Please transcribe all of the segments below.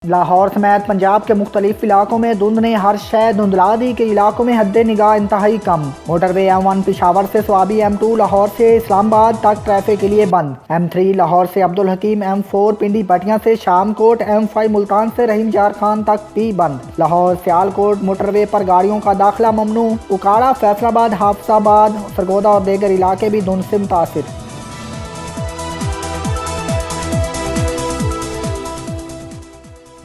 लाहौर समेत पंजाब के मुख्तलिफ इलाकों में धुंध ने हर शय धुंधला दी के इलाकों में हद निगाह इंतहाई कम। मोटरवे M1 पिशावर से स्वाबी, M2 लाहौर से इस्लामाबाद तक ट्रैफिक के लिए बंद। M3 लाहौर से अब्दुल हकीम, M4 पिंडी पटियां से शामकोट, M5 मुल्तान से रहीम जार खान तक भी बंद। लाहौर सियालकोट मोटरवे पर गाड़ियों का दाखिला ममनू। उकाड़ा, फैसलाबाद, हाफिजाबाद, सरगोदा और दीगर इलाके भी धुंध से मुतासिर।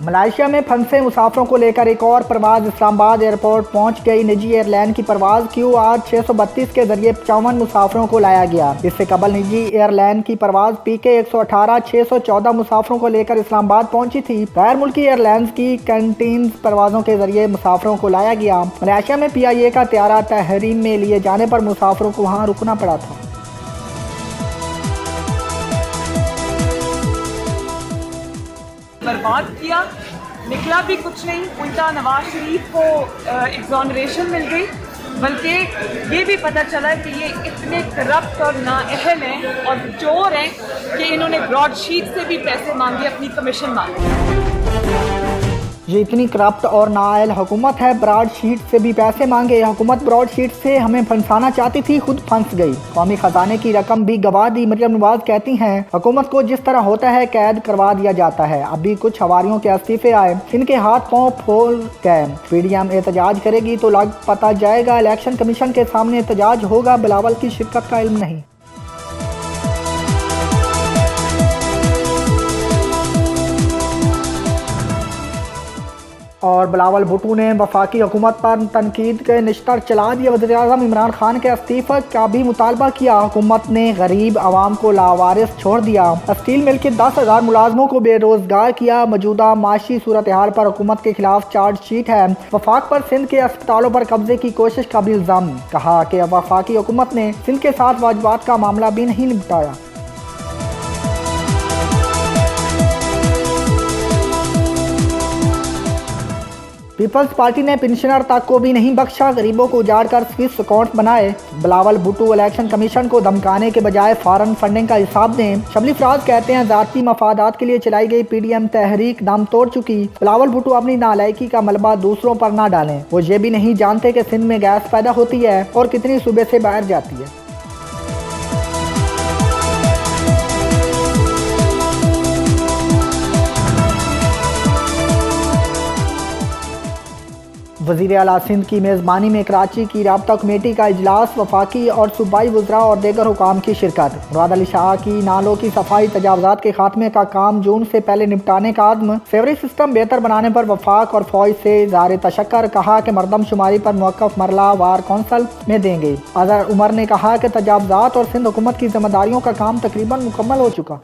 मलेशिया में फंसे मुसाफिरों को लेकर एक और परवाज इस्लामाबाद एयरपोर्ट पहुंच गई। निजी एयरलाइन की परवाज QR 632 के जरिए 55 मुसाफिरों को लाया गया। इससे कबल निजी एयरलाइन की परवाज PK 118 614 मुसाफिरों को लेकर इस्लामाबाद पहुंची थी। गैर मुल्की एयरलाइंस की कैंटीन परवाजों के जरिए मुसाफिरों को लाया गया। मलेशिया में PIA का त्यारा तहरीम में लिए जाने पर मुसाफिरों को वहाँ रुकना पड़ा था। बर्बाद किया, निकला भी कुछ नहीं। उल्टा नवाज शरीफ को एग्जॉनरेशन मिल गई, बल्कि ये भी पता चला कि ये इतने करप्ट और नाअहल हैं और चोर हैं कि इन्होंने ब्रॉडशीट से भी पैसे मांगे, अपनी कमीशन मांगे। ये इतनी करप्ट और नाअहल हुकूमत है, ब्रॉडशीट से भी पैसे मांगे। हुकूमत ब्रॉडशीट से हमें फंसाना चाहती थी, खुद फंस गई। कौमी खजाने की रकम भी गवा दी। मरियम नवाज कहती हैं, हुकूमत को जिस तरह होता है कैद करवा दिया जाता है। अभी कुछ हवारियों के इस्तीफे आए, इनके हाथ पांव फूल गए। PDM एहतजाज करेगी तो लग पता जाएगा। इलेक्शन कमीशन के सामने एहतजाज होगा, बिलावल की शिरकत का इल्म नहीं। और बिलावल भुट्टो ने वफाकी हुकूमत पर तनकीद के निश्तर चला दिया। वज़ीर-ए-आज़म इमरान खान के इस्तीफे का भी मुतालबा किया। हुकूमत ने गरीब आवाम को लावारिस छोड़ दिया। स्टील मिल के 10,000 मुलाजमों को बेरोजगार किया। मौजूदा माशी सूरत हाल पर हुकूमत के खिलाफ चार्जशीट है। वफाक पर सिंध के अस्पतालों पर कब्जे की कोशिश का भी इल्जाम। कहा कि वफाकी हुकूमत ने सिंध के साथ वाजबात का मामला भी नहीं निपटाया। पीपल्स पार्टी ने पेंशनर तक को भी नहीं बख्शा, गरीबों को उजाड़ कर स्विस अकाउंट बनाए। बिलावल भुट्टो इलेक्शन कमीशन को धमकाने के बजाय फॉरेन फंडिंग का हिसाब दें। शबली फराज कहते हैं, ज़ाती मफादात के लिए चलाई गई PDM तहरीक दम तोड़ चुकी। बिलावल भुट्टो अपनी नालायकी का मलबा दूसरों पर ना डालें। वो ये भी नहीं जानते कि सिंध में गैस पैदा होती है और कितनी सूबे से बाहर जाती है। वज़ीर आला सिंध की मेज़बानी में कराची की राब्ता कमेटी का इजलास, वफाकी और सूबाई वज़रा और दीगर हुकाम की शिरकत। मुराद अली शाह की नालों की सफाई, तजावुज़ात के खात्मे का काम जून से पहले निपटाने का आज़म। सेवरेज सिस्टम बेहतर बनाने पर वफाक और फौज से इज़हार तशक्कर। कहा कि मरदमशुमारी पर मुवक्कफ मरला वार कौंसल में देंगे। अज़हर उमर ने कहा कि तजावुज़ात और सिंध हुकूमत की जिम्मेदारियों का काम तकरीबन मुकम्मल हो चुका।